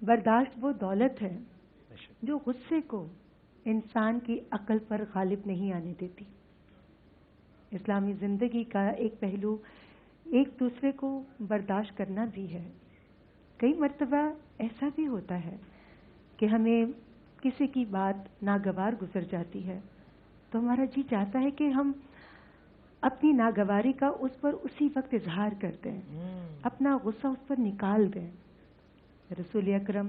برداشت وہ دولت ہے جو غصے کو انسان کی عقل پر غالب نہیں آنے دیتی. اسلامی زندگی کا ایک پہلو ایک دوسرے کو برداشت کرنا بھی ہے. کئی مرتبہ ایسا بھی ہوتا ہے کہ ہمیں کسی کی بات ناگوار گزر جاتی ہے تو ہمارا جی چاہتا ہے کہ ہم اپنی ناگواری کا اس پر اسی وقت اظہار کر دیں, اپنا غصہ اس پر نکال دیں. رسول اکرم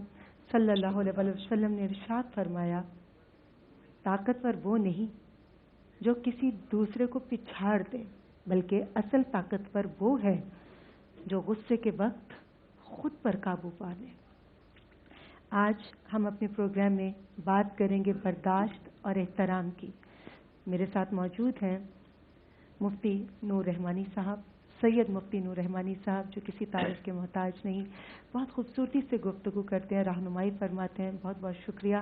صلی اللہ علیہ وسلم نے ارشاد فرمایا, طاقتور وہ نہیں جو کسی دوسرے کو پچھاڑ دے, بلکہ اصل طاقتور وہ ہے جو غصے کے وقت خود پر قابو پا لے. آج ہم اپنے پروگرام میں بات کریں گے برداشت اور احترام کی. میرے ساتھ موجود ہیں مفتی نور رحمانی صاحب, سید مفتی نور رحمانی صاحب, جو کسی تعریف کے محتاج نہیں, بہت خوبصورتی سے گفتگو کرتے ہیں, رہنمائی فرماتے ہیں. بہت بہت شکریہ.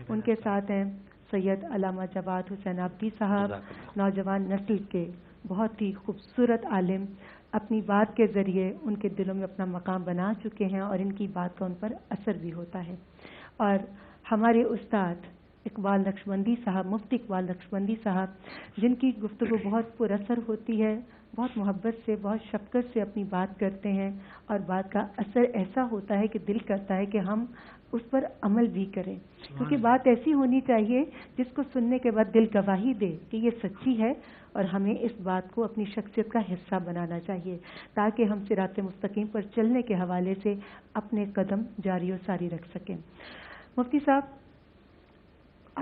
ان کے ساتھ ہیں سید علامہ جواد حسین آبدی صاحب, نوجوان نسل کے بہت ہی خوبصورت عالم, اپنی بات کے ذریعے ان کے دلوں میں اپنا مقام بنا چکے ہیں اور ان کی بات کا ان پر اثر بھی ہوتا ہے. اور ہمارے استاد اقبال نقشبندی صاحب, مفتی اقبال نقشبندی صاحب, جن کی گفتگو بہت پر اثر ہوتی ہے, بہت محبت سے, بہت شفقت سے اپنی بات کرتے ہیں اور بات کا اثر ایسا ہوتا ہے کہ دل کرتا ہے کہ ہم اس پر عمل بھی کریں, کیونکہ بات ایسی ہونی چاہیے جس کو سننے کے بعد دل گواہی دے کہ یہ سچی ہے اور ہمیں اس بات کو اپنی شخصیت کا حصہ بنانا چاہیے تاکہ ہم صراط مستقیم پر چلنے کے حوالے سے اپنے قدم جاری و ساری رکھ سکیں. مفتی صاحب,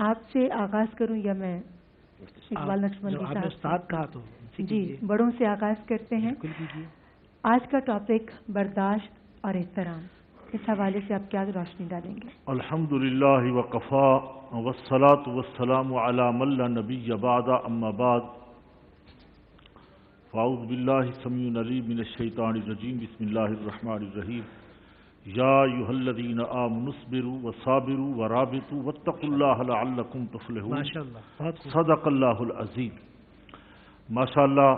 آپ سے آغاز کروں یا میں اقبال نقشبندی صاحب؟ استاد کہا تو جی, بڑوں سے آغاز کرتے ہیں. آج کا ٹاپک برداشت اور احترام, اس حوالے سے آپ کیا روشنی ڈالیں گے؟ الحمدللہ وکفا والصلاة والسلام علی من لا نبی بعد, اما بعد, فاعوذ باللہ السمیع العلیم من الشیطان الرجیم, بسم اللہ الرحمن الرحیم. یا ایھا الذین آمنوا اصبروا وصابروا ورابطوا واتقوا اللہ لعلکم تفلحون. صدق اللہ العظیم. ماشاءاللہ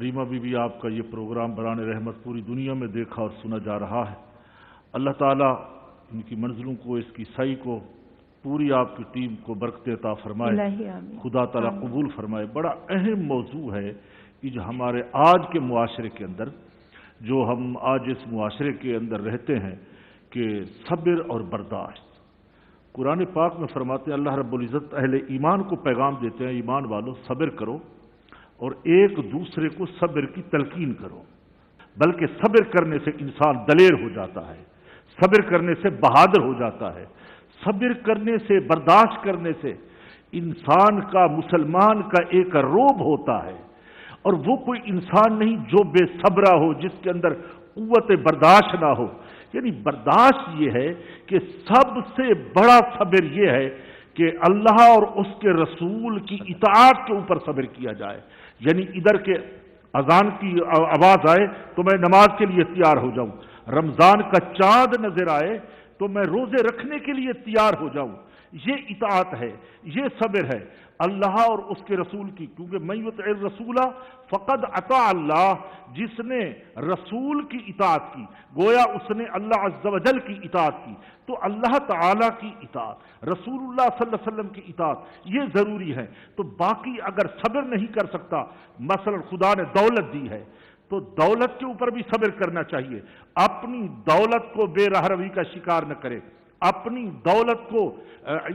ریما بی بی, آپ کا یہ پروگرام بران رحمت پوری دنیا میں دیکھا اور سنا جا رہا ہے. اللہ تعالیٰ ان کی منزلوں کو, اس کی سعی کو, پوری آپ کی ٹیم کو برکت عطا فرمائے, خدا تعالیٰ قبول فرمائے. بڑا اہم موضوع ہے کہ جو ہمارے آج کے معاشرے کے اندر, جو ہم آج اس معاشرے کے اندر رہتے ہیں, کہ صبر اور برداشت. قرآن پاک میں فرماتے ہیں, اللہ رب العزت اہل ایمان کو پیغام دیتے ہیں, ایمان والو صبر کرو اور ایک دوسرے کو صبر کی تلقین کرو, بلکہ صبر کرنے سے انسان دلیر ہو جاتا ہے, صبر کرنے سے بہادر ہو جاتا ہے, صبر کرنے سے, برداشت کرنے سے انسان کا, مسلمان کا ایک روب ہوتا ہے. اور وہ کوئی انسان نہیں جو بے صبرہ ہو, جس کے اندر قوت برداشت نہ ہو. یعنی برداشت یہ ہے کہ سب سے بڑا صبر یہ ہے کہ اللہ اور اس کے رسول کی اطاعت کے اوپر صبر کیا جائے. یعنی ادھر کے اذان کی آواز آئے تو میں نماز کے لیے تیار ہو جاؤں, رمضان کا چاند نظر آئے تو میں روزے رکھنے کے لیے تیار ہو جاؤں. یہ اطاعت ہے, یہ صبر ہے اللہ اور اس کے رسول کی. کیونکہ من یطع الرسول فقد اطاع اللہ, جس نے رسول کی اطاعت کی گویا اس نے اللہ عز و جل کی اطاعت کی. تو اللہ تعالیٰ کی اطاعت, رسول اللہ صلی اللہ علیہ وسلم کی اطاعت, یہ ضروری ہے. تو باقی اگر صبر نہیں کر سکتا, مثلا خدا نے دولت دی ہے تو دولت کے اوپر بھی صبر کرنا چاہیے. اپنی دولت کو بے راہ روی کا شکار نہ کرے, اپنی دولت کو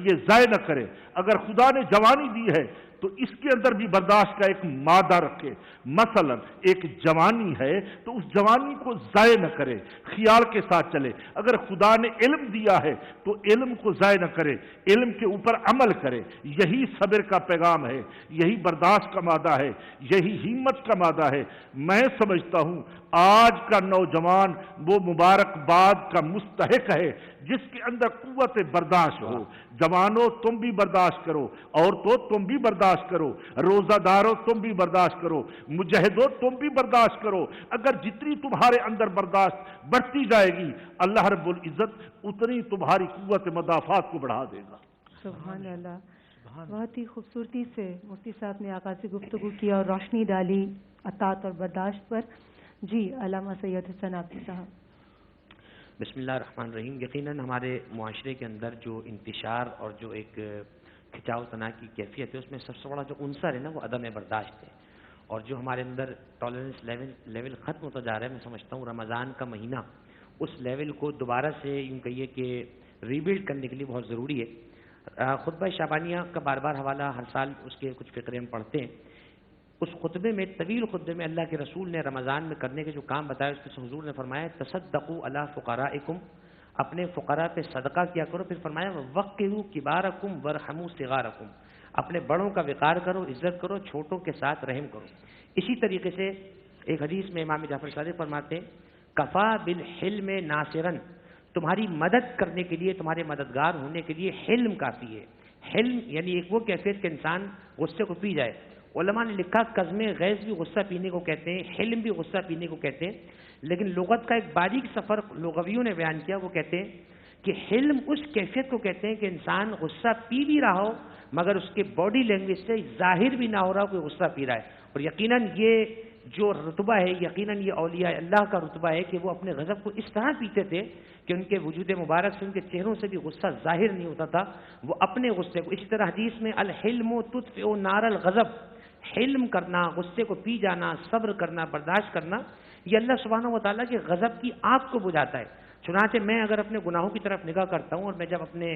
یہ ضائع نہ کرے. اگر خدا نے جوانی دی ہے تو اس کے اندر بھی برداشت کا ایک مادہ رکھے. مثلا ایک جوانی ہے تو اس جوانی کو ضائع نہ کرے, خیال کے ساتھ چلے. اگر خدا نے علم دیا ہے تو علم کو ضائع نہ کرے, علم کے اوپر عمل کرے. یہی صبر کا پیغام ہے, یہی برداشت کا مادہ ہے, یہی ہمت کا مادہ ہے. میں سمجھتا ہوں آج کا نوجوان وہ مبارکباد کا مستحق ہے جس کے اندر قوت برداشت ہو. جوانوں تم بھی برداشت کرو, عورتوں تم بھی برداشت کرو, روزہ داروں تم بھی برداشت کرو, مجاہدوں تم بھی برداشت کرو. اگر جتنی تمہارے اندر برداشت بڑھتی جائے گی, اللہ رب العزت اتنی تمہاری قوت مدافعات کو بڑھا دے گا. سبحان اللہ. بہت ہی خوبصورتی سے مفتی صاحب نے آغاز گفتگو کیا اور روشنی ڈالی اطاعت اور برداشت پر. جی علامہ سید حسین آبدی صاحب. بسم اللہ الرحمن الرحیم. یقیناً ہمارے معاشرے کے اندر جو انتشار اور جو ایک کھچاؤ تنا کی کیفیت ہے، اس میں سب سے بڑا جو عنصر ہے نا وہ عدم برداشت ہے. اور جو ہمارے اندر ٹالرنس لیول ختم ہوتا جا رہا ہے، میں سمجھتا ہوں رمضان کا مہینہ اس لیول کو دوبارہ سے یوں کہیے کہ ریبلڈ کرنے کے لیے بہت ضروری ہے. خطبہ شعبانیہ کا بار بار حوالہ ہر سال اس کے کچھ فقرے ہم پڑھتے ہیں. اس خطبے میں، طویل خطبے میں، اللہ کے رسول نے رمضان میں کرنے کے جو کام بتایا اس کے حضور نے فرمایا تصدقوا علی فقرائکم، اپنے فقراء پہ صدقہ کیا کرو. پھر فرمایا وقروا کبارکم وارحموا صغارکم، اپنے بڑوں کا وقار کرو، عزت کرو، چھوٹوں کے ساتھ رحم کرو. اسی طریقے سے ایک حدیث میں امام جعفر صادق فرماتے ہیں کفا بالحلم ناصرا، تمہاری مدد کرنے کے لیے، تمہارے مددگار ہونے کے لیے حلم کافی ہے. حلم یعنی ایک وہ کیفیت کہ انسان غصے کو پی جائے. علماء نے لکھا قزم غیظ بھی غصہ پینے کو کہتے ہیں، حلم بھی غصہ پینے کو کہتے ہیں. لیکن لغت کا ایک باریک سفر لغویوں نے بیان کیا، وہ کہتے ہیں کہ حلم اس کیفیت کو کہتے ہیں کہ انسان غصہ پی بھی رہا ہو مگر اس کے باڈی لینگویج سے ظاہر بھی نہ ہو رہا ہو کہ غصہ پی رہا ہے. اور یقیناً یہ جو رتبہ ہے، یقیناً یہ اولیاء اللہ کا رتبہ ہے کہ وہ اپنے غضب کو اس طرح پیتے تھے کہ ان کے وجود مبارک سے، ان کے چہروں سے بھی غصہ ظاہر نہیں ہوتا تھا، وہ اپنے غصے کو. اسی طرح حدیث میں الحلم تطفئ نار الغضب، حلم کرنا، غصے کو پی جانا، صبر کرنا، برداشت کرنا، یہ اللہ سبحانہ و تعالیٰ کے غضب کی آگ کو بجھاتا ہے. چنانچہ میں اگر اپنے گناہوں کی طرف نگاہ کرتا ہوں اور میں جب اپنے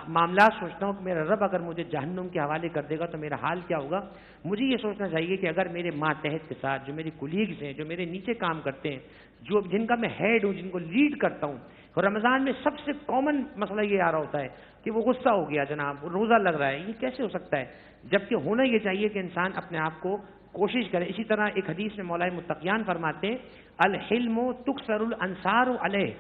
معاملات سوچتا ہوں کہ میرا رب اگر مجھے جہنم کے حوالے کر دے گا تو میرا حال کیا ہوگا، مجھے یہ سوچنا چاہیے کہ اگر میرے ماتحت کے ساتھ جو میری کولیگز ہیں، جو میرے نیچے کام کرتے ہیں، جو جن کا میں ہیڈ ہوں، جن کو لیڈ کرتا ہوں، اور رمضان میں سب سے کامن مسئلہ یہ آ رہا ہوتا ہے کہ وہ غصہ ہو گیا جناب، روزہ لگ رہا ہے، یہ کیسے ہو سکتا ہے؟ جبکہ ہونا یہ چاہیے کہ انسان اپنے آپ کو کوشش کرے. اسی طرح ایک حدیث میں مولا متقیان فرماتے ہیں الحلم تکسر الانصار علیہ،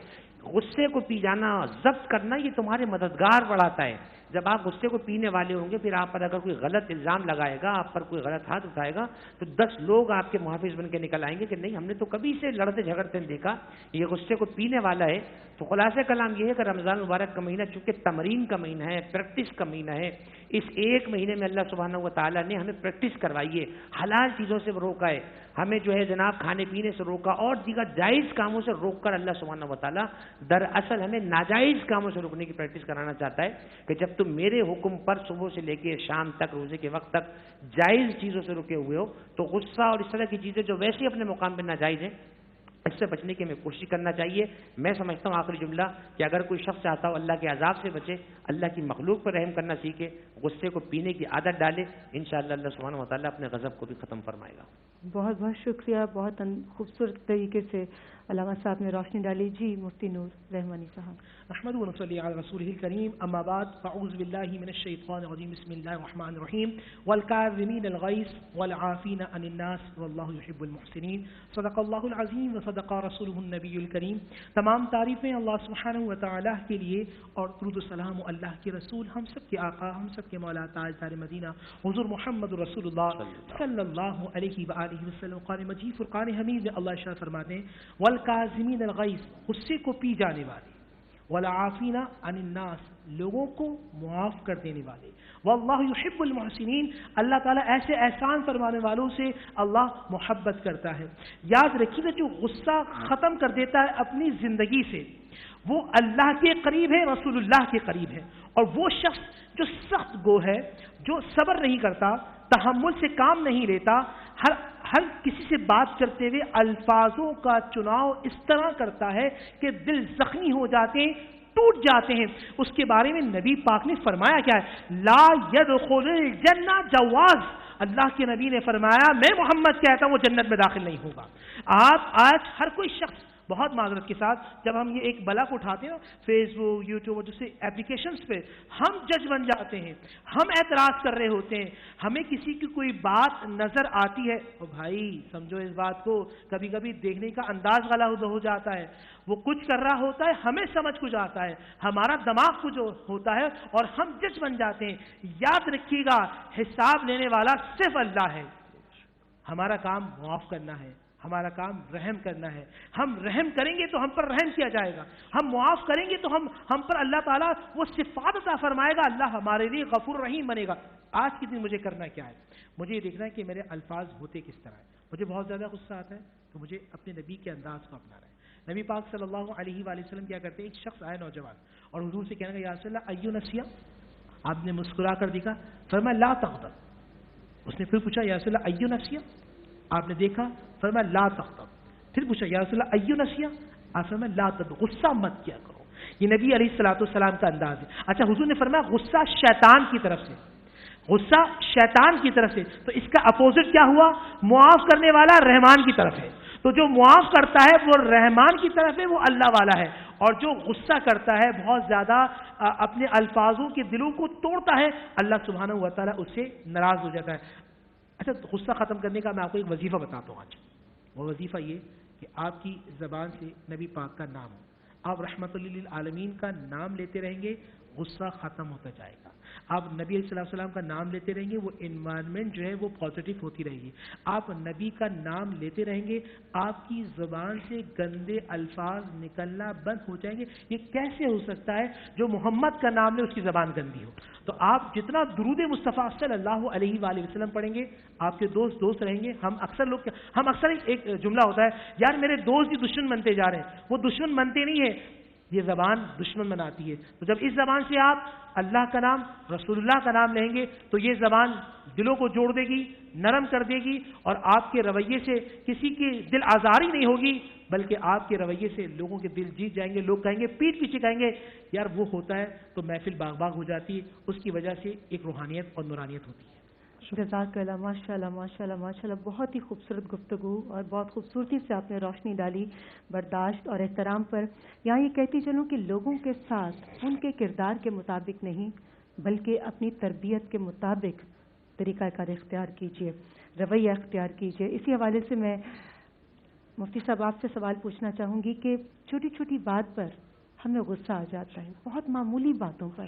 غصے کو پی جانا، ضبط کرنا، یہ تمہارے مددگار بڑھاتا ہے. جب آپ غصے کو پینے والے ہوں گے، پھر آپ پر اگر کوئی غلط الزام لگائے گا، آپ پر کوئی غلط ہاتھ اٹھائے گا، تو 10 لوگ آپ کے محافظ بن کے نکل آئیں گے کہ نہیں، ہم نے تو کبھی سے لڑتے جھگڑتے دیکھا، یہ غصے کو پینے والا ہے. تو خلاصہ کلام یہ ہے کہ رمضان مبارک کا مہینہ چونکہ تمرین کا مہینہ ہے، پریکٹس کا مہینہ ہے، اس ایک مہینے میں اللہ سبحانہ و تعالیٰ نے ہمیں پریکٹس کروائی ہے، حلال چیزوں سے روکا ہے، ہمیں جو ہے جناب کھانے پینے سے روکا، اور دیگر جائز کاموں سے روک کر اللہ سبحانہ و تعالیٰ دراصل ہمیں ناجائز کاموں سے روکنے کی پریکٹس کرانا چاہتا ہے کہ جب تم میرے حکم پر صبح سے لے کے شام تک، روزے کے وقت تک جائز چیزوں سے رکے ہوئے ہو، تو غصہ اور اس طرح کی چیزیں جو ویسے اپنے مقام پہ ناجائز ہیں، اس سے بچنے کی ہمیں کوشش کرنا چاہیے. میں سمجھتا ہوں آخری جملہ کہ اگر کوئی شخص چاہتا ہو اللہ کے عذاب سے بچے، اللہ کی مخلوق پر رحم کرنا سیکھے، غصے کو پینے کی عادت ڈالے، انشاءاللہ اللہ سبحانہ و تعالیٰ اپنے غضب کو بھی ختم فرمائے گا. بہت بہت شکریہ، بہت خوبصورت طریقے سے علامہ صاحب نے روشنی ڈالی. جی مفتی نور رحمانی صاحب. نحمد و نصلی علی رسولہ الکریم، اما بعد، فاعوذ باللہ من الشیطان الرجیم، بسم اللہ الرحمن الرحیم. والکاظمین الغیظ والعافین عن الناس واللہ یحب المحسنین. صدق اللہ العظیم و صدق رسولہ النبی الکریم. تمام تعریفیں اللہ سبحانہ و تعالیٰ کے لیے، اور درود و سلام اللہ کے رسول، ہم سب کے آقا، ہم سب کے مولا تاجدار مدینہ حضور محمد رسول اللہ صلی اللہ علیہ وآلہ وسلم. قرآن مجید فرقان حمید میں اللہ ارشاد فرماتے ہیں والکاظمین الغیظ، غصے کو پی جانے والے، والعافین عن الناس، لوگوں کو معاف کر دینے والے، واللہ یحب المحسنین، اللہ تعالیٰ ایسے احسان فرمانے والوں سے اللہ محبت کرتا ہے. یاد رکھیے گا جو غصہ ختم کر دیتا ہے اپنی زندگی سے، وہ اللہ کے قریب ہے، رسول اللہ کے قریب ہے. اور وہ شخص جو سخت گو ہے، جو صبر نہیں کرتا، تحمل سے کام نہیں لیتا، ہر کسی سے بات کرتے ہوئے الفاظوں کا چناؤ اس طرح کرتا ہے کہ دل زخمی ہو جاتے ہیں، ٹوٹ جاتے ہیں. اس کے بارے میں نبی پاک نے فرمایا کیا ہے؟ لا يدخل الجنہ جواز. اللہ کے نبی نے فرمایا، میں محمد کہتا ہوں وہ جنت میں داخل نہیں ہوگا. آج ہر کوئی شخص، بہت معذرت کے ساتھ، جب ہم یہ ایک بلا کو اٹھاتے ہیں فیس بک، یوٹیوب اور دوسرے اپلیکیشنز پہ، ہم جج بن جاتے ہیں، ہم اعتراض کر رہے ہوتے ہیں. ہمیں کسی کی کوئی بات نظر آتی ہے، او بھائی سمجھو اس بات کو، کبھی کبھی دیکھنے کا انداز غلط ہو جاتا ہے، وہ کچھ کر رہا ہوتا ہے، ہمیں سمجھ کچھ آتا ہے، ہمارا دماغ کچھ ہوتا ہے اور ہم جج بن جاتے ہیں. یاد رکھیے گا حساب لینے والا صرف اللہ ہے. ہمارا کام معاف کرنا ہے، ہمارا کام رحم کرنا ہے. ہم رحم کریں گے تو ہم پر رحم کیا جائے گا، ہم معاف کریں گے تو ہم پر اللہ تعالیٰ وہ صفات عطا فرمائے گا، اللہ ہمارے لیے غفور رحیم بنے گا. آج کے دن مجھے کرنا کیا ہے؟ مجھے یہ دیکھنا ہے کہ میرے الفاظ ہوتے کس طرح ہے. مجھے بہت زیادہ غصہ آتا ہے تو مجھے اپنے نبی کے انداز کو اپنانا ہے. نبی پاک صلی اللہ علیہ وآلہ وسلم کیا کرتے ہیں، ایک شخص آیا نوجوان اور حضور سے کہنے لگا یا رسول اللہ ایو نسیہ، آپ نے مسکرا کر دیکھا، فرمایا لا تغضب۔ اس نے پھر پوچھا یا رسول اللہ ایو نسیہ، آپ نے دیکھا، فرمایا لا تغضب۔ پھر پوچھا یا رسول اللہ ایو نسیہ، آپ فرمایا لا تغضب، غصہ مت کیا کرو۔ یہ نبی علیہ السلام کا انداز ہے۔ اچھا حضور نے فرمایا غصہ شیطان کی طرف سے، غصہ شیطان کی طرف سے، تو اس کا اپوزٹ کیا ہوا؟ معاف کرنے والا رحمان کی طرف ہے۔ تو جو معاف کرتا ہے وہ رحمان کی طرف ہے، وہ اللہ والا ہے، اور جو غصہ کرتا ہے بہت زیادہ اپنے الفاظوں کے دلوں کو توڑتا ہے، اللہ سبحانہ و تعالیٰ اس سے ناراض ہو جاتا ہے۔ اچھا غصہ ختم کرنے کا میں آپ کو ایک وظیفہ بتاتا ہوں آج۔ وہ وظیفہ یہ کہ آپ کی زبان سے نبی پاک کا نام ہو، آپ رحمت للعالمین کا نام لیتے رہیں گے، غصہ ختم ہوتا جائے گا۔ آپ نبی علیہ السلام کا نام لیتے رہیں گے، وہ انوائرمنٹ جو ہے وہ پازیٹیو ہوتی رہے گی۔ آپ نبی کا نام لیتے رہیں گے، آپ کی زبان سے گندے الفاظ نکلنا بند ہو جائیں گے۔ یہ کیسے ہو سکتا ہے؟ جو محمد کا نام لے اس کی زبان گندی ہو۔ تو آپ جتنا درود مصطفیٰ صلی اللہ علیہ وآلہ وسلم پڑھیں گے، آپ کے دوست رہیں گے۔ ہم اکثر ایک جملہ ہوتا ہے، یار میرے دوست بھی دشمن بنتے جا رہے ہیں۔ وہ دشمن بنتے نہیں ہے، یہ زبان دشمن بناتی ہے۔ تو جب اس زبان سے آپ اللہ کا نام، رسول اللہ کا نام لیں گے تو یہ زبان دلوں کو جوڑ دے گی، نرم کر دے گی، اور آپ کے رویے سے کسی کی دل آزاری نہیں ہوگی، بلکہ آپ کے رویے سے لوگوں کے دل جیت جائیں گے۔ لوگ کہیں گے، پیٹھ پیچھے کہیں گے یار وہ ہوتا ہے، تو محفل باغ باغ ہو جاتی ہے۔ اس کی وجہ سے ایک روحانیت اور نورانیت ہوتی ہے۔ جزاک اللہ، ماشاء اللہ ماشاء اللہ ماشاء اللہ، بہت ہی خوبصورت گفتگو اور بہت خوبصورتی سے آپ نے روشنی ڈالی برداشت اور احترام پر۔ یہاں یہ کہتی چلوں کہ لوگوں کے ساتھ ان کے کردار کے مطابق نہیں بلکہ اپنی تربیت کے مطابق طریقہ کار اختیار کیجیے، رویہ اختیار کیجیے۔ اسی حوالے سے میں مفتی صاحب آپ سے سوال پوچھنا چاہوں گی کہ چھوٹی چھوٹی بات پر ہمیں غصہ آ جاتا ہے، بہت معمولی باتوں پر،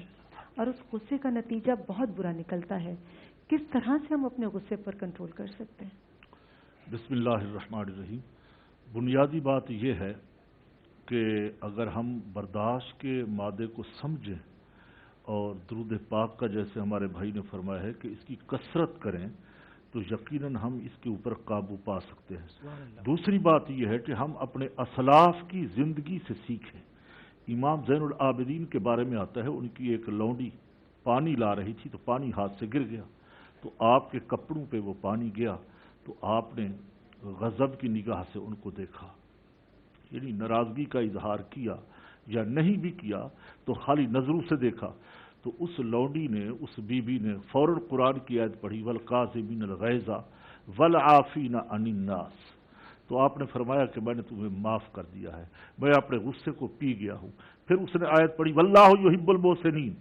اور اس غصے کا نتیجہ بہت برا نکلتا ہے۔ کس طرح سے ہم اپنے غصے پر کنٹرول کر سکتے ہیں؟ بسم اللہ الرحمن الرحیم۔ بنیادی بات یہ ہے کہ اگر ہم برداشت کے مادے کو سمجھیں اور درود پاک کا جیسے ہمارے بھائی نے فرمایا ہے کہ اس کی کثرت کریں تو یقیناً ہم اس کے اوپر قابو پا سکتے ہیں۔ دوسری بات یہ ہے کہ ہم اپنے اسلاف کی زندگی سے سیکھیں۔ امام زین العابدین کے بارے میں آتا ہے، ان کی ایک لونڈی پانی لا رہی تھی تو پانی ہاتھ سے گر گیا، تو آپ کے کپڑوں پہ وہ پانی گیا تو آپ نے غضب کی نگاہ سے ان کو دیکھا، یعنی ناراضگی کا اظہار کیا یا نہیں بھی کیا تو خالی نظروں سے دیکھا، تو اس لونڈی نے، اس بی بی نے فوراً قرآن کی آیت پڑھی وَالْقَاظِمِينَ الْغَيْظَ وَالْعَافِينَ عَنِ النَّاسِ۔ تو آپ نے فرمایا کہ میں نے تمہیں معاف کر دیا ہے، میں اپنے غصے کو پی گیا ہوں۔ پھر اس نے آیت پڑھی وَاللَّهُ يُحِبُّ الْمُحْسِنِينَ،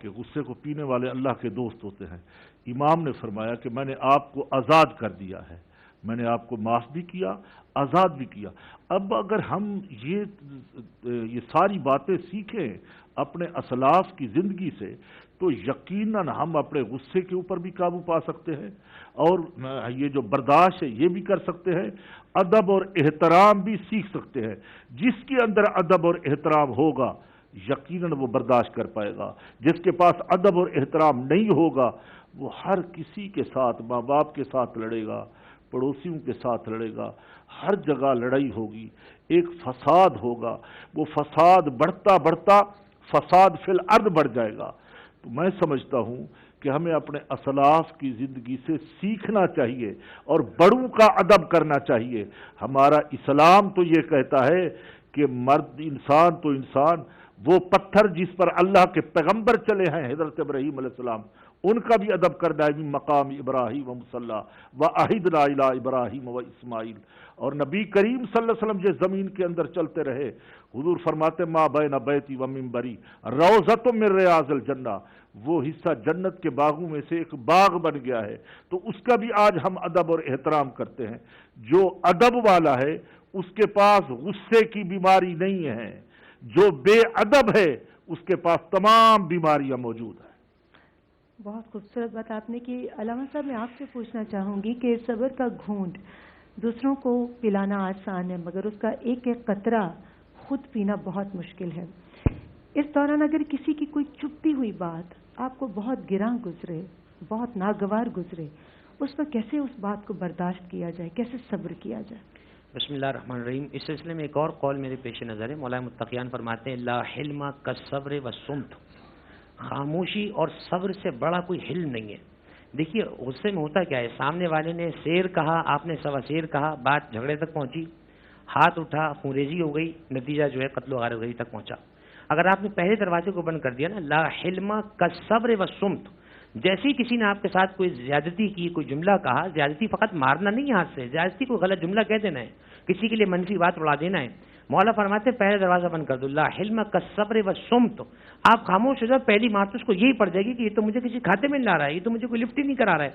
کہ غصے کو پینے والے اللہ کے دوست ہوتے ہیں۔ امام نے فرمایا کہ میں نے آپ کو آزاد کر دیا ہے، میں نے آپ کو معاف بھی کیا، آزاد بھی کیا۔ اب اگر ہم یہ ساری باتیں سیکھیں اپنے اسلاف کی زندگی سے تو یقیناً ہم اپنے غصے کے اوپر بھی قابو پا سکتے ہیں، اور یہ جو برداشت ہے یہ بھی کر سکتے ہیں، ادب اور احترام بھی سیکھ سکتے ہیں۔ جس کے اندر ادب اور احترام ہوگا یقیناً وہ برداشت کر پائے گا، جس کے پاس ادب اور احترام نہیں ہوگا وہ ہر کسی کے ساتھ، ماں باپ کے ساتھ لڑے گا، پڑوسیوں کے ساتھ لڑے گا، ہر جگہ لڑائی ہوگی، ایک فساد ہوگا، وہ فساد بڑھتا بڑھتا فساد فی الارض بڑھ جائے گا۔ تو میں سمجھتا ہوں کہ ہمیں اپنے اسلاف کی زندگی سے سیکھنا چاہیے اور بڑوں کا ادب کرنا چاہیے۔ ہمارا اسلام تو یہ کہتا ہے کہ مرد انسان تو انسان، وہ پتھر جس پر اللہ کے پیغمبر چلے ہیں حضرت ابراہیم علیہ السلام، ان کا بھی ادب کرنا ہے، مقام ابراہیم و مصلی وعہدنا الی ابراہیم و اسماعیل۔ اور نبی کریم صلی اللہ علیہ وسلم جس زمین کے اندر چلتے رہے، حضور فرماتے ما بین بیتی و منبری روضۃ من ریاض الجنہ، وہ حصہ جنت کے باغوں میں سے ایک باغ بن گیا ہے۔ تو اس کا بھی آج ہم ادب اور احترام کرتے ہیں۔ جو ادب والا ہے اس کے پاس غصے کی بیماری نہیں ہے، جو بے ادب ہے اس کے پاس تمام بیماریاں موجود ہیں۔ بہت خوبصورت بات آپ نے کی۔ علامہ صاحب میں آپ سے پوچھنا چاہوں گی کہ صبر کا گھونٹ دوسروں کو پلانا آسان ہے مگر اس کا ایک ایک قطرہ خود پینا بہت مشکل ہے۔ اس دوران اگر کسی کی کوئی چپتی ہوئی بات آپ کو بہت گراں گزرے، بہت ناگوار گزرے، اس پر کیسے اس بات کو برداشت کیا جائے، کیسے صبر کیا جائے؟ بسم اللہ الرحمن الرحیم. اس سلسلے میں ایک اور قول میرے پیش نظر ہے. مولانا متقیان فرماتے ہیں لا حلم کالصبر والصمت، خاموشی اور صبر سے بڑا کوئی حلم نہیں ہے. دیکھیے غصے میں ہوتا کیا ہے، سامنے والے نے شیر کہا، آپ نے سوا شیر کہا، بات جھگڑے تک پہنچی، ہاتھ اٹھا، خونریزی ہو گئی، نتیجہ جو ہے قتل و غارت تک پہنچا. اگر آپ نے پہلے دروازے کو بند کر دیا نا، لا حلم کالصبر والصمت، جیسے ہی کسی نے آپ کے ساتھ کوئی زیادتی کی، کوئی جملہ کہا، زیادتی فقط مارنا نہیں ہاتھ سے، زیادتی کوئی غلط جملہ کہہ دینا ہے، کسی کے لیے منفی بات اڑا دینا ہے. مولا فرماتے ہیں پہلے دروازہ بند کر دو، لا حلم کالصبر والصمت. آپ خاموش ہو جاؤ، پہلی بات تو اس کو یہی پڑ جائے گی کہ یہ تو مجھے کسی کھاتے میں نہیں لا رہا ہے، یہ تو مجھے کوئی لفٹ ہی نہیں کرا رہا ہے.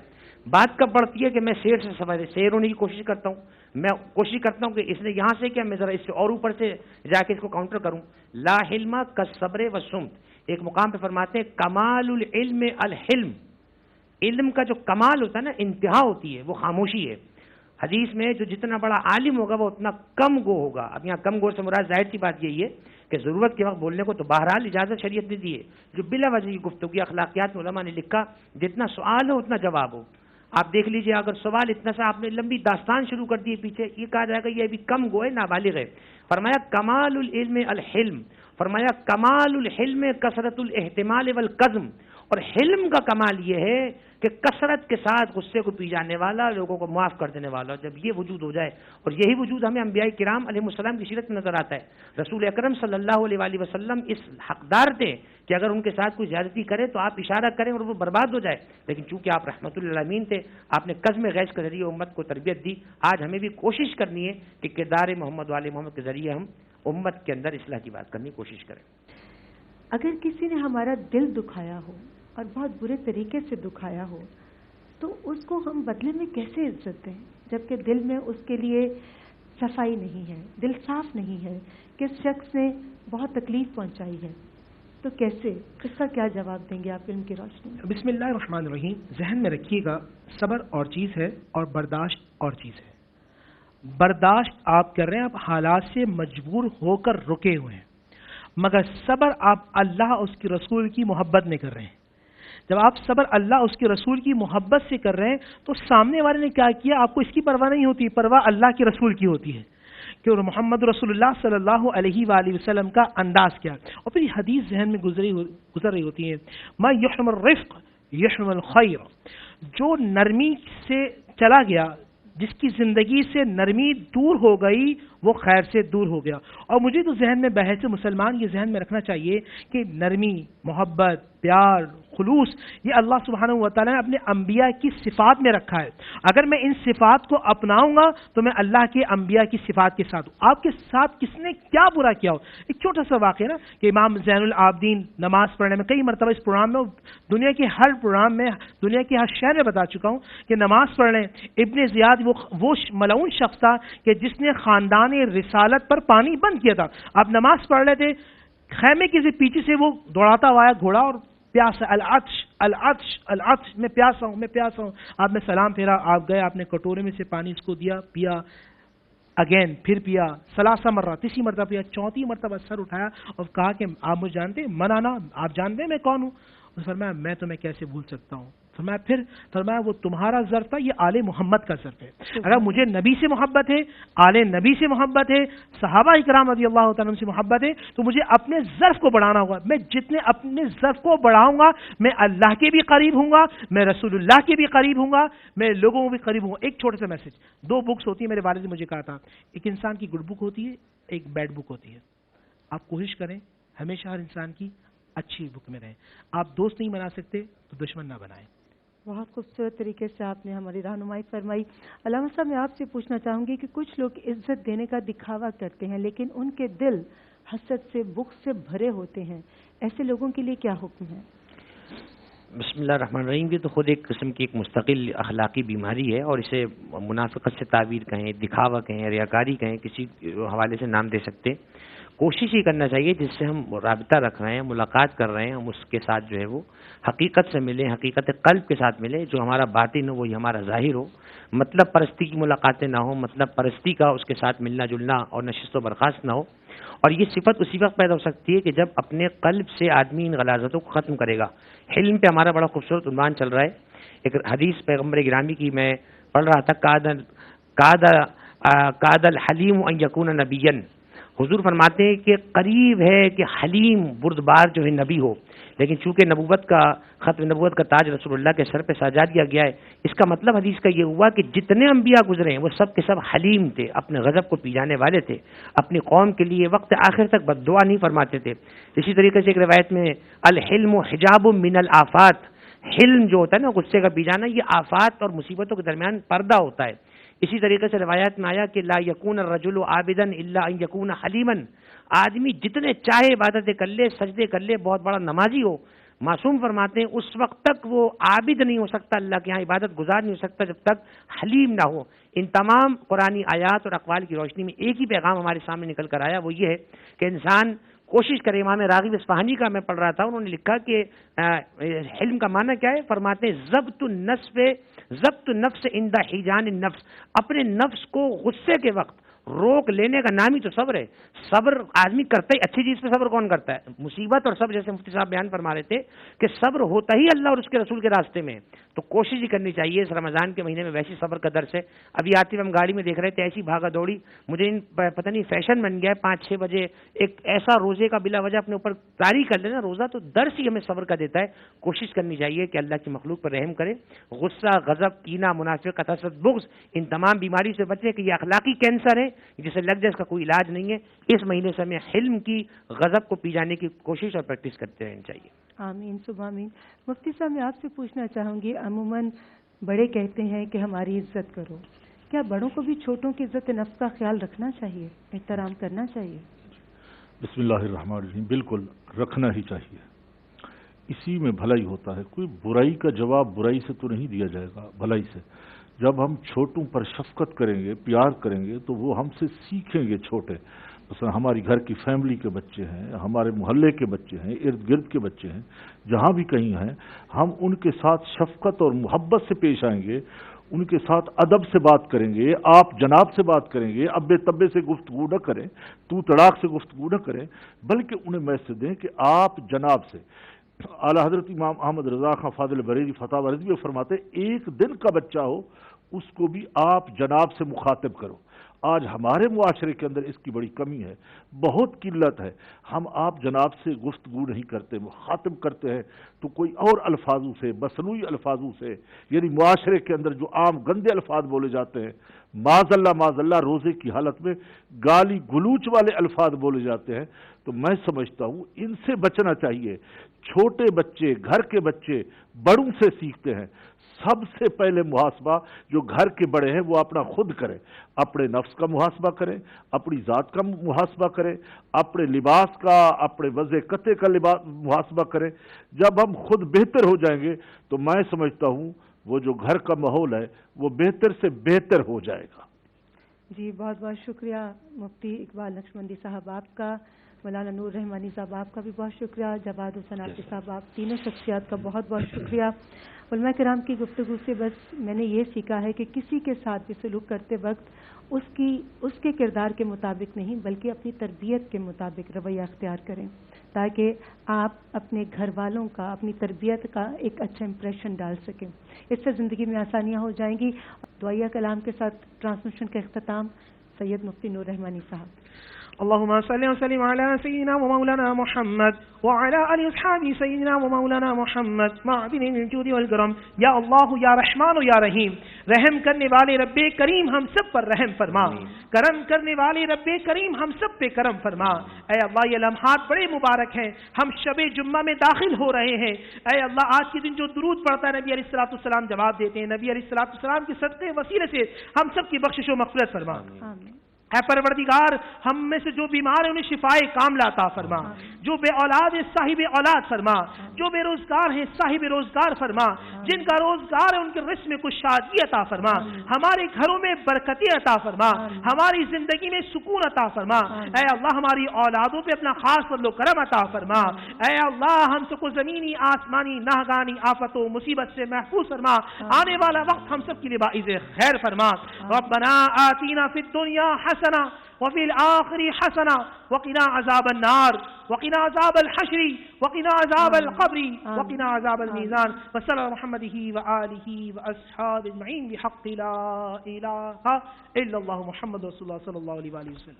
بات کب بڑھتی ہے کہ میں شیر ہونے کی کوشش کرتا ہوں، میں کوشش کرتا ہوں کہ اس نے یہاں سے کیا، میں ذرا اس سے اور اوپر سے جا کے اس کو کاؤنٹر کروں. لا حلم کالصبر والصمت. ایک مقام پہ فرماتے ہیں کمال العلم الحلم، علم کا جو کمال ہوتا ہے نا، انتہا ہوتی ہے، وہ خاموشی ہے. حدیث میں جو جتنا بڑا عالم ہوگا وہ اتنا کم گو ہوگا. اب یہاں کم گو سے مراد ظاہر سی بات یہی ہے کہ ضرورت کے وقت بولنے کو تو بہرحال اجازت شریعت نے دی ہے. جو بلا وجہ کی گفتگو، اخلاقیات میں علماء نے لکھا جتنا سوال ہو اتنا جواب ہو. آپ دیکھ لیجئے اگر سوال اتنا سا آپ نے لمبی داستان شروع کر دی پیچھے، یہ کہا جائے گا یہ ابھی کم گو ہے، نابالغ ہے. فرمایا کمال العلم الحلم، فرمایا کمال الحلم کثرت الاحتمال والقزم. اور حلم کا کمال یہ ہے کہ کثرت کے ساتھ غصے کو پی جانے والا، لوگوں کو معاف کر دینے والا. جب یہ وجود ہو جائے، اور یہی وجود ہمیں انبیاء کرام علیہ السلام کی سیرت میں نظر آتا ہے. رسول اکرم صلی اللہ علیہ وآلہ وسلم اس حقدار تھے کہ اگر ان کے ساتھ کوئی زیادتی کرے تو آپ اشارہ کریں اور وہ برباد ہو جائے. لیکن چونکہ آپ رحمت للعالمین تھے، آپ نے قزم غیظ کے ذریعے امت کو تربیت دی. آج ہمیں بھی کوشش کرنی ہے کہ کردار محمد والے محمد کے ذریعے ہم امت کے اندر اصلاح کی بات کرنے کی کوشش کریں. اگر کسی نے ہمارا دل دکھایا ہو اور بہت برے طریقے سے دکھایا ہو تو اس کو ہم بدلے میں کیسے عزت دیں، جبکہ دل میں اس کے لیے صفائی نہیں ہے، دل صاف نہیں ہے کہ اس شخص نے بہت تکلیف پہنچائی ہے، تو کیسے، اس کا کیا جواب دیں گے آپ علم کی روشنی میں؟ بسم اللہ الرحمن الرحیم. ذہن میں رکھیے گا صبر اور چیز ہے اور برداشت اور چیز ہے. برداشت آپ کر رہے ہیں، آپ حالات سے مجبور ہو کر رکے ہوئے ہیں، مگر صبر آپ اللہ اور اس کے رسول کی محبت میں کر رہے ہیں. جب آپ صبر اللہ اس کے رسول کی محبت سے کر رہے ہیں تو سامنے والے نے کیا کیا آپ کو اس کی پرواہ نہیں ہوتی، پرواہ اللہ کے رسول کی ہوتی ہے کہ محمد رسول اللہ صلی اللہ علیہ وآلہ وسلم کا انداز کیا. اور پھر یہ حدیث ذہن میں گزر رہی ہوتی ہے، ما یحرم الرفق یحرم الخیر. جو نرمی سے چلا گیا، جس کی زندگی سے نرمی دور ہو گئی، وہ خیر سے دور ہو گیا. اور مجھے تو ذہن میں بحث مسلمان یہ ذہن میں رکھنا چاہیے کہ نرمی، محبت، پیار، خلوص، یہ اللہ سبحانہ و تعالیٰ نے اپنے انبیاء کی صفات میں رکھا ہے. اگر میں ان صفات کو اپناؤں گا تو میں اللہ کے انبیاء کی صفات کے ساتھ ہوں. آپ کے ساتھ کس نے کیا برا کیا ہو؟ ایک چھوٹا سا واقعہ نا کہ امام زین العابدین نماز پڑھنے میں، کئی مرتبہ اس پروگرام میں، دنیا کے ہر پروگرام میں، دنیا کے ہر شہر میں بتا چکا ہوں کہ نماز پڑھنے ابن زیاد وہ ملعون شخص تھا کہ جس نے خاندان رسالت پر پانی بند کیا تھا. آپ نماز پڑھ رہے تھے، خیمے کے پیچھے سے وہ دوڑاتا ہوا آیا گھوڑا اور پیاسا، العطش العطش العطش، میں پیاسا ہوں میں پیاسا ہوں. آپ نے سلام پھیرا، آپ گئے، آپ نے کٹورے میں سے پانی اس کو دیا، پیا، اگین پھر پیا، ثلاثہ مرہ، تیسری مرتبہ پیا، چوتھی مرتبہ سر اٹھایا اور کہا کہ آپ مجھے جانتے ہیں، منانا آپ جانتے ہیں میں کون ہوں؟ اس فرمایا میں تمہیں کیسے بھول سکتا ہوں. فرمایا وہ تمہارا ظرف تھا، یہ آل محمد کا ظرف ہے. اگر مجھے نبی سے محبت ہے، آل نبی سے محبت ہے، صحابہ اکرام رضی اللہ تعالیٰ سے محبت ہے، تو مجھے اپنے ظرف کو بڑھانا ہوگا. میں جتنے اپنے ظرف کو بڑھاؤں گا، میں اللہ کے بھی قریب ہوں گا، میں رسول اللہ کے بھی قریب ہوں گا، میں لوگوں کو بھی قریب ہوں گا. ایک چھوٹا سا میسج، 2 بکس ہوتی ہیں، میرے والد نے مجھے کہا تھا، ایک انسان کی گڈ بک ہوتی ہے، ایک بیڈ بک ہوتی ہے. آپ کوشش کریں ہمیشہ ہر انسان کی اچھی بک میں رہیں. آپ دوست نہیں بنا سکتے تو دشمن نہ بنائیں. بہت خوبصورت طریقے سے آپ نے ہماری رہنمائی فرمائی. علامہ صاحب میں آپ سے پوچھنا چاہوں گی کہ کچھ لوگ عزت دینے کا دکھاوا کرتے ہیں لیکن ان کے دل حسد سے، بغض سے بھرے ہوتے ہیں، ایسے لوگوں کے لیے کیا حکم ہے؟ بسم اللہ الرحمن الرحیم. یہ تو خود ایک قسم کی ایک مستقل اخلاقی بیماری ہے، اور اسے منافقت سے تعبیر کہیں، دکھاوا کہیں، ریاکاری کہیں، کسی حوالے سے نام دے سکتے. کوشش ہی کرنا چاہیے جس سے ہم رابطہ رکھ رہے ہیں، ملاقات کر رہے ہیں، ہم اس کے ساتھ جو ہے وہ حقیقت سے ملیں، حقیقت قلب کے ساتھ ملیں. جو ہمارا باطن ہو وہی ہمارا ظاہر ہو. مطلب پرستی کی ملاقاتیں نہ ہوں، مطلب پرستی کا اس کے ساتھ ملنا جلنا اور نشست و برخاست نہ ہو. اور یہ صفت اسی وقت پیدا ہو سکتی ہے کہ جب اپنے قلب سے آدمی ان غلاظتوں کو ختم کرے گا. حلم پہ ہمارا بڑا خوبصورت عنوان چل رہا ہے. ایک حدیث پیغمبر گرامی کی میں پڑھ رہا تھا، کاد الحلیم ان یکون نبیا، حضور فرماتے ہیں کہ قریب ہے کہ حلیم بردبار جو ہے نبی ہو، لیکن چونکہ نبوت کا ختم نبوت کا تاج رسول اللہ کے سر پہ سجا دیا گیا ہے، اس کا مطلب حدیث کا یہ ہوا کہ جتنے انبیاء گزرے ہیں وہ سب کے سب حلیم تھے، اپنے غضب کو پی جانے والے تھے، اپنی قوم کے لیے وقت آخر تک بد دعا نہیں فرماتے تھے۔ اسی طریقے سے ایک روایت میں الحلم حجاب من الآفات، حلم جو ہوتا ہے نا غصے کا پی جانا، یہ آفات اور مصیبتوں کے درمیان پردہ ہوتا ہے۔ اسی طریقے سے روایت میں آیا کہ لا یکون الرجل عابدا الا ان یکون حلیما، آدمی جتنے چاہے عبادتیں کر لے، سجدے کر لے، بہت بڑا نمازی ہو، معصوم فرماتے ہیں اس وقت تک وہ عابد نہیں ہو سکتا، اللہ کے یہاں عبادت گزار نہیں ہو سکتا جب تک حلیم نہ ہو۔ ان تمام قرآنی آیات اور اقوال کی روشنی میں ایک ہی پیغام ہمارے سامنے نکل کر آیا، وہ یہ ہے کہ انسان کوشش کرے۔ امام راغب اصفہانی کا میں پڑھ رہا تھا، انہوں نے لکھا کہ حلم کا معنی کیا ہے، فرماتے ہیں ضبط نفس عند حیجان النفس، اپنے نفس کو غصے کے وقت روک لینے کا نام ہی تو صبر ہے۔ صبر آدمی کرتا ہی، اچھی چیز پہ صبر کون کرتا ہے؟ مصیبت اور صبر، جیسے مفتی صاحب بیان فرما رہے تھے کہ صبر ہوتا ہی اللہ اور اس کے رسول کے راستے میں، تو کوشش ہی کرنی چاہیے۔ اس رمضان کے مہینے میں ویسی صبر کا درس ہے۔ ابھی آتے ہوئے ہم گاڑی میں دیکھ رہے تھے، ایسی بھاگا دوڑی، مجھے پتہ نہیں فیشن بن گیا ہے 5-6 بجے ایک ایسا روزے کا بلا وجہ اپنے اوپر طاری کر لینا، روزہ تو درس ہی ہمیں صبر کا دیتا ہے۔ کوشش کرنی چاہیے کہ اللہ کی مخلوق پر رحم کرے۔ غصہ، غضب، کینہ، منافقت، حسد، بغض، ان تمام بیماری سے بچے کہ یہ اخلاقی کینسر ہے جسے لگ جائے، اس کا کوئی علاج نہیں ہے۔ اس مہینے سے ہمیں حلم کی، غضب کو پی جانے کی کوشش اور پریکٹس کرتے رہنا چاہیے۔ آمین صبح آمین۔ مفتی صاحب میں آپ سے پوچھنا چاہوں گی، عموماً بڑے کہتے ہیں کہ ہماری عزت کرو، کیا بڑوں کو بھی چھوٹوں کی عزت نفس کا خیال رکھنا چاہیے، احترام کرنا چاہیے؟ بسم اللہ الرحمن الرحیم، بالکل رکھنا ہی چاہیے، اسی میں بھلائی ہوتا ہے۔ کوئی برائی کا جواب برائی سے تو نہیں دیا جائے گا، بھلائی سے۔ جب ہم چھوٹوں پر شفقت کریں گے، پیار کریں گے، تو وہ ہم سے سیکھیں گے۔ چھوٹے مثلا ہماری گھر کی فیملی کے بچے ہیں، ہمارے محلے کے بچے ہیں، ارد گرد کے بچے ہیں، جہاں بھی کہیں ہیں، ہم ان کے ساتھ شفقت اور محبت سے پیش آئیں گے، ان کے ساتھ ادب سے بات کریں گے، آپ جناب سے بات کریں گے، ابے تبے سے گفتگو نہ کریں، تو تڑاک سے گفتگو نہ کریں، بلکہ انہیں میسج دیں کہ آپ جناب سے۔ اعلیٰ حضرت امام احمد رضا خان فاضل بریلوی فتاوی رضوی میں فرماتے ایک دن کا بچہ ہو اس کو بھی آپ جناب سے مخاطب کرو۔ آج ہمارے معاشرے کے اندر اس کی بڑی کمی ہے، بہت قلت ہے، ہم آپ جناب سے گفتگو نہیں کرتے، مخاطب کرتے ہیں تو کوئی اور الفاظوں سے، مصنوعی الفاظوں سے، یعنی معاشرے کے اندر جو عام گندے الفاظ بولے جاتے ہیں، معاذ اللہ روزے کی حالت میں گالی گلوچ والے الفاظ بولے جاتے ہیں، تو میں سمجھتا ہوں ان سے بچنا چاہیے۔ چھوٹے بچے، گھر کے بچے بڑوں سے سیکھتے ہیں۔ سب سے پہلے محاسبہ جو گھر کے بڑے ہیں وہ اپنا خود کریں، اپنے نفس کا محاسبہ کریں، اپنی ذات کا محاسبہ کریں، اپنے لباس کا، اپنے وضع قطع کا محاسبہ کریں۔ جب ہم خود بہتر ہو جائیں گے تو میں سمجھتا ہوں وہ جو گھر کا ماحول ہے وہ بہتر سے بہتر ہو جائے گا۔ جی بہت بہت شکریہ مفتی اقبال نقشبندی صاحب آپ کا، مولانا نور رحمانی صاحب آپ کا بھی بہت شکریہ، جواد حسین عاطفی صاحب آپ تینوں شخصیات کا بہت بہت شکریہ۔ علماء کرام کی گفتگو سے بس میں نے یہ سیکھا ہے کہ کسی کے ساتھ بھی سلوک کرتے وقت اس کے کردار کے مطابق نہیں بلکہ اپنی تربیت کے مطابق رویہ اختیار کریں، تاکہ آپ اپنے گھر والوں کا، اپنی تربیت کا ایک اچھا امپریشن ڈال سکیں۔ اس سے زندگی میں آسانیاں ہو جائیں گی۔ دعائیہ کلام کے ساتھ ٹرانسمیشن کا اختتام سید مفتی نور رحمانی صاحب۔ اللهم صل وسلم على سيدنا ومولانا محمد وعلى آل أصحاب سيدنا ومولانا محمد معدن الجود والكرم۔ یا اللہ یا رحمان یا رحیم، رحم کرنے والے رب کریم ہم سب پر رحم فرما، کرم کرنے والے رب کریم ہم سب پہ کرم فرما۔ اے اللہ یہ لمحات بڑے مبارک ہیں، ہم شب جمعہ میں داخل ہو رہے ہیں۔ اے اللہ آج کے دن جو درود پڑھتا ہے نبی علیہ الصلوۃ والسلام جواب دیتے ہیں، نبی علیہ الصلوۃ والسلام کے صدقے وسیلے سے ہم سب کی بخشش و مغفرت فرما۔ آمین۔ اے پروردگار ہم میں سے جو بیمار ہیں انہیں شفائے کاملہ عطا فرما، جو بے اولاد ہیں صاحب اولاد فرما، جو بے روزگار ہیں صاحب روزگار فرما، جن کا روزگار ہے ان کے رزق میں کچھ شادی عطا فرما، ہمارے گھروں میں برکتی عطا فرما، ہماری زندگی میں سکون عطا فرما۔ اے اللہ ہماری اولادوں پہ اپنا خاص فضل و کرم عطا فرما۔ اے اللہ ہم سب کو زمینی آسمانی ناگانی آفت و مصیبت سے محفوظ فرما، آنے والا وقت ہم سب کے لیے باعث خیر فرما۔ ربنا آتینا فی الدنیا حسنہ وفي الآخر حسنة وقنا عذاب النار وقنا عذاب الحشر وقنا عذاب القبر وقنا عذاب الميزان وصلی اللہ محمدہ وآلہ واصحابہ اجمعین بحق لا الہ الا اللہ محمد رسول اللہ صلی اللہ علیہ وآلہ وسلم.